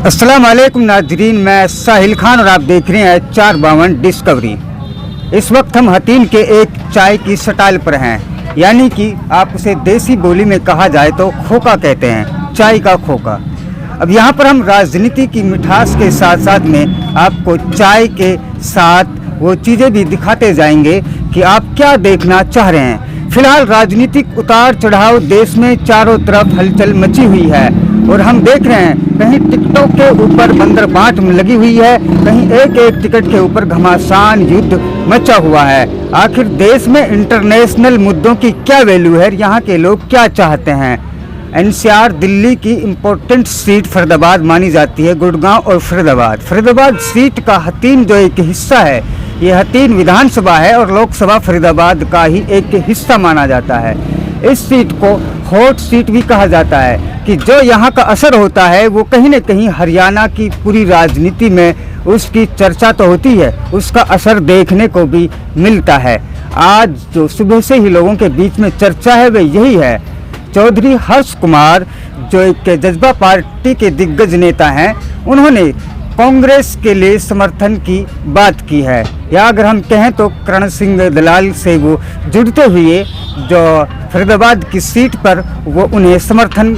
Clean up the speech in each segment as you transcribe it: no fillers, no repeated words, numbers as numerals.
अस्सलाम वालेकुम नाजरीन, मैं साहिल खान और आप देख रहे हैं 452 डिस्कवरी। इस वक्त हम हतीन के एक चाय की स्टॉल पर हैं, यानी कि आप उसे देसी बोली में कहा जाए तो खोका कहते हैं, चाय का खोका। अब यहाँ पर हम राजनीति की मिठास के साथ साथ में आपको चाय के साथ वो चीज़ें भी दिखाते जाएंगे कि आप क्या देखना चाह रहे हैं। फिलहाल राजनीतिक उतार चढ़ाव देश में चारों तरफ हलचल मची हुई है और हम देख रहे हैं कहीं टिकटों के ऊपर बंदर बाट लगी हुई है, कहीं एक एक टिकट के ऊपर घमासान युद्ध मचा हुआ है। आखिर देश में इंटरनेशनल मुद्दों की क्या वैल्यू है, यहाँ के लोग क्या चाहते हैं। एनसीआर दिल्ली की इम्पोर्टेंट सीट फरीदाबाद मानी जाती है, गुड़गांव और फरीदाबाद सीट का हतीन जो एक हिस्सा है, ये हतीन विधानसभा है और लोकसभा फरीदाबाद का ही एक हिस्सा माना जाता है। इस सीट को हॉट सीट भी कहा जाता है कि जो यहाँ का असर होता है वो कहीं न कहीं हरियाणा की पूरी राजनीति में उसकी चर्चा तो होती है, उसका असर देखने को भी मिलता है। आज जो सुबह से ही लोगों के बीच में चर्चा है वह यही है, चौधरी हर्ष कुमार जो एक जज्बा पार्टी के दिग्गज नेता हैं, उन्होंने कांग्रेस के लिए समर्थन की बात की है, या अगर हम कहें तो करण सिंह दलाल से वो जुड़ते हुए जो फरीदाबाद की सीट पर वो उन्हें समर्थन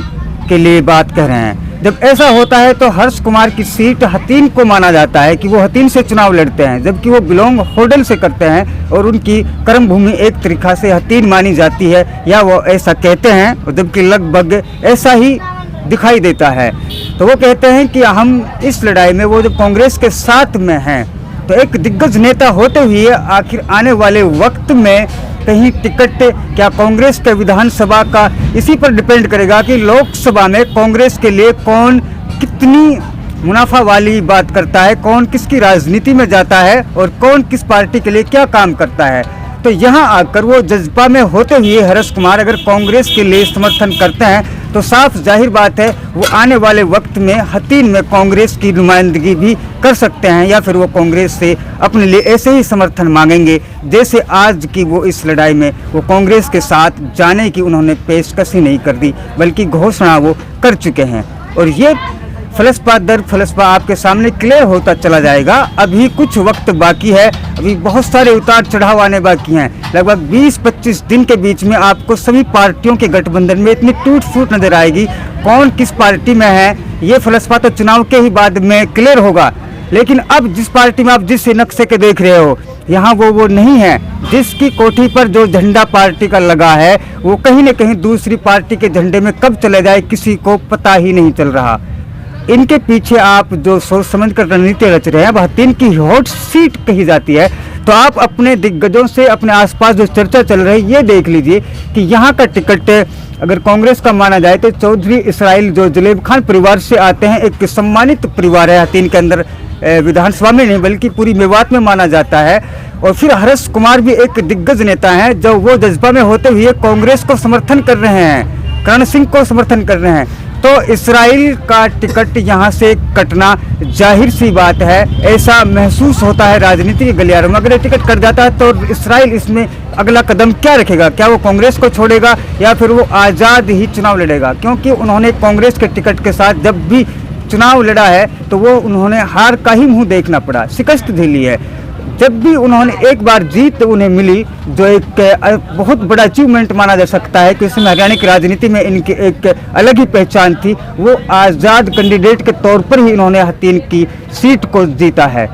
के लिए बात कर रहे हैं। जब ऐसा होता है तो हर्ष कुमार की सीट हतीन को माना जाता है कि वो हतीन से चुनाव लड़ते हैं, जबकि वो बिलोंग होडल से करते हैं और उनकी कर्म भूमि एक तरीक़ा से हतीन मानी जाती है, या वो ऐसा कहते हैं, जबकि लगभग ऐसा ही दिखाई देता है। तो वो कहते हैं कि हम इस लड़ाई में वो जो कांग्रेस के साथ में हैं, तो एक दिग्गज नेता होते हुए आखिर आने वाले वक्त में कहीं टिकट क्या कांग्रेस के विधानसभा का इसी पर डिपेंड करेगा कि लोकसभा में कांग्रेस के लिए कौन कितनी मुनाफा वाली बात करता है, कौन किसकी राजनीति में जाता है और कौन किस पार्टी के लिए क्या काम करता है। तो यहाँ आकर वो जज्बा में होते हुए हर्ष कुमार अगर कांग्रेस के लिए समर्थन करते हैं तो साफ जाहिर बात है वो आने वाले वक्त में हतीन में कांग्रेस की नुमाइंदगी भी कर सकते हैं, या फिर वो कांग्रेस से अपने लिए ऐसे ही समर्थन मांगेंगे जैसे आज की वो इस लड़ाई में वो कांग्रेस के साथ जाने की उन्होंने पेशकश ही नहीं कर दी, बल्कि घोषणा वो कर चुके हैं। और ये फलसफा दर फलसफा आपके सामने क्लियर होता चला जाएगा। अभी कुछ वक्त बाकी है, अभी बहुत सारे उतार चढ़ाव आने बाकी हैं। लगभग 20-25 दिन के बीच में आपको सभी पार्टियों के गठबंधन में इतनी टूट फूट नजर आएगी, कौन किस पार्टी में है ये फलसफा तो चुनाव के ही बाद में क्लियर होगा। लेकिन अब जिस पार्टी में आप जिस नक्शे के देख रहे हो, यहाँ वो नहीं है। जिसकी कोठी पर जो झंडा पार्टी का लगा है वो कहीं न कहीं दूसरी पार्टी के झंडे में कब चले जाए किसी को पता ही नहीं चल रहा। इनके पीछे आप जो सोच समझ कर रणनीति रच रहे हैं वह हतीन की हॉट सीट कही जाती है। तो आप अपने दिग्गजों से अपने आसपास जो चर्चा चल रही है ये देख लीजिए कि यहाँ का टिकट अगर कांग्रेस का माना जाए तो चौधरी इसराइल जो जलेब खान परिवार से आते हैं, एक सम्मानित परिवार है हतीन के अंदर, विधानसभा में नहीं बल्कि पूरी मेवात में माना जाता है। और फिर हर्ष कुमार भी एक दिग्गज नेता हैं जो वो जज्बा में होते हुए कांग्रेस को समर्थन कर रहे हैं, करण सिंह को समर्थन कर रहे हैं। तो इसराइल का टिकट यहाँ से कटना जाहिर सी बात है, ऐसा महसूस होता है राजनीति के गलियारों में। अगर ये टिकट कट जाता है तो इसराइल इसमें अगला कदम क्या रखेगा, क्या वो कांग्रेस को छोड़ेगा या फिर वो आज़ाद ही चुनाव लड़ेगा, क्योंकि उन्होंने कांग्रेस के टिकट के साथ जब भी चुनाव लड़ा है तो वो उन्होंने हार का ही मुँह देखना पड़ा, शिकस्त झेली है। जब भी उन्होंने एक बार जीत उन्हें मिली जो एक बहुत बड़ा अचीवमेंट माना जा सकता है कि इसमें हरियाणा की राजनीति में इनकी एक अलग ही पहचान थी, वो आज़ाद कैंडिडेट के तौर पर ही इन्होंने हतीन की सीट को जीता है।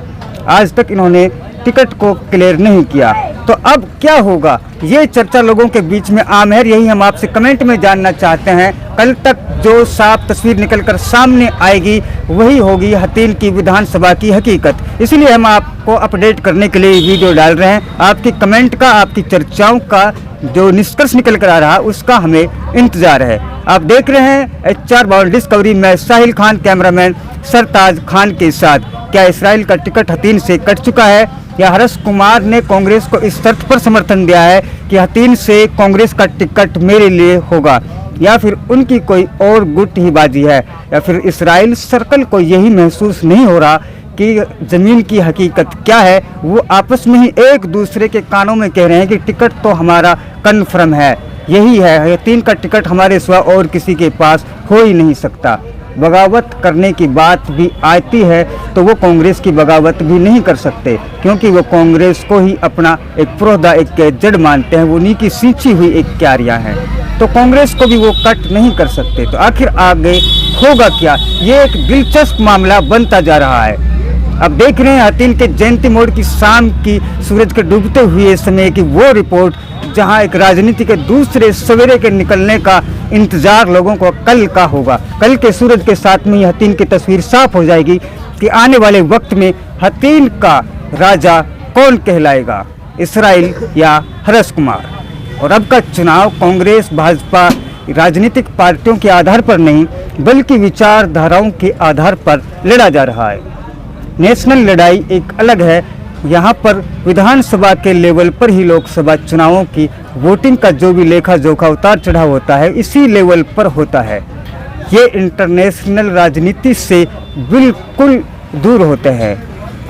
आज तक इन्होंने टिकट को क्लियर नहीं किया। तो अब क्या होगा ये चर्चा लोगों के बीच में आम है, यही हम आपसे कमेंट में जानना चाहते हैं। कल तक जो साफ तस्वीर निकलकर सामने आएगी वही होगी हतीन की विधानसभा की हकीकत। इसलिए हम आपको अपडेट करने के लिए वीडियो डाल रहे हैं। आपकी कमेंट का, आपकी चर्चाओं का जो निष्कर्ष निकल कर आ रहा उसका हमें इंतजार है। आप देख रहे हैं 452 डिस्कवरी में साहिल खान, कैमरामैन सरताज खान के साथ। क्या इसराइल का टिकट हतीन से कट चुका है या हर्ष कुमार ने कांग्रेस को इस शर्त पर समर्थन दिया है कि हतीन से कांग्रेस का टिकट मेरे लिए होगा, या फिर उनकी कोई और गुट ही बाजी है, या फिर इसराइल सर्कल को यही महसूस नहीं हो रहा कि ज़मीन की हकीकत क्या है। वो आपस में ही एक दूसरे के कानों में कह रहे हैं कि टिकट तो हमारा कन्फर्म है, यही है, हतीन का टिकट हमारे सिवा और किसी के पास हो ही नहीं सकता। बगावत करने की बात भी आती है तो वो कांग्रेस की बगावत भी नहीं कर सकते, क्योंकि वो कांग्रेस को ही अपना एक पुरोधा, एक जड़ मानते हैं। वो उन्हीं की सींची हुई एक क्यारियाँ हैं, तो कांग्रेस को भी वो कट नहीं कर सकते। तो आखिर आगे होगा क्या, ये एक दिलचस्प मामला बनता जा रहा है। अब देख रहे हैं हथीन के जयंती मोड़ की शाम की सूरज के डूबते हुए समय की वो रिपोर्ट, जहां एक राजनीति के दूसरे सवेरे के निकलने का इंतजार लोगों को कल का होगा। कल के सूरज के साथ में हथीन की तस्वीर साफ हो जाएगी कि आने वाले वक्त में हथीन का राजा कौन कहलाएगा, इसराइल या हरस कुमार। और अब का चुनाव कांग्रेस भाजपा राजनीतिक पार्टियों के आधार पर नहीं, बल्कि विचारधाराओं के आधार पर लड़ा जा रहा है। नेशनल लड़ाई एक अलग है, यहाँ पर विधानसभा के लेवल पर ही लोकसभा चुनावों की वोटिंग का जो भी लेखा जोखा उतार चढ़ाव होता है, इसी लेवल पर होता है। ये इंटरनेशनल राजनीति से बिल्कुल दूर होते हैं,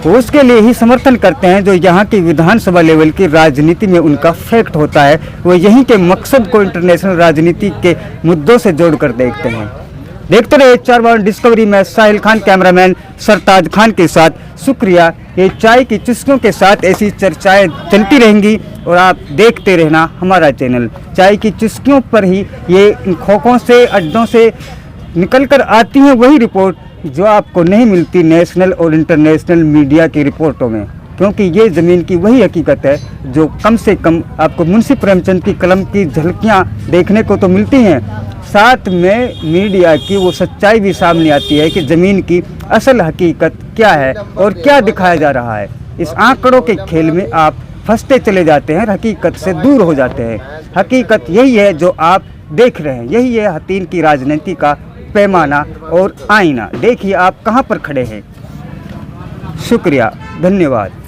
तो उसके लिए ही समर्थन करते हैं जो यहाँ की विधानसभा लेवल की राजनीति में उनका फैक्ट होता है। वो यहीं के मकसद को इंटरनेशनल राजनीति के मुद्दों से जोड़कर देखते हैं। देखते रहे 452 डिस्कवरी में साहिल खान, कैमरामैन सरताज खान के साथ। शुक्रिया। ये चाय की चुस्कियों के साथ ऐसी चर्चाएं चलती रहेंगी और आप देखते रहना हमारा चैनल। चाय की चुस्कियों पर ही ये इन खोखों से, अड्डों से निकल कर आती हैं वही रिपोर्ट जो आपको नहीं मिलती नेशनल और इंटरनेशनल मीडिया की रिपोर्टों में, क्योंकि ये ज़मीन की वही हकीकत है जो कम से कम आपको मुंशी प्रेमचंद की कलम की झलकियाँ देखने को तो मिलती हैं, साथ में मीडिया की वो सच्चाई भी सामने आती है कि ज़मीन की असल हकीकत क्या है और क्या दिखाया जा रहा है। इस आंकड़ों के खेल में आप फंसते चले जाते हैं, हकीकत से दूर हो जाते हैं। हकीकत यही है जो आप देख रहे हैं, यही है हथीन की राजनीति का पैमाना और आईना। देखिए आप कहां पर खड़े हैं। शुक्रिया, धन्यवाद।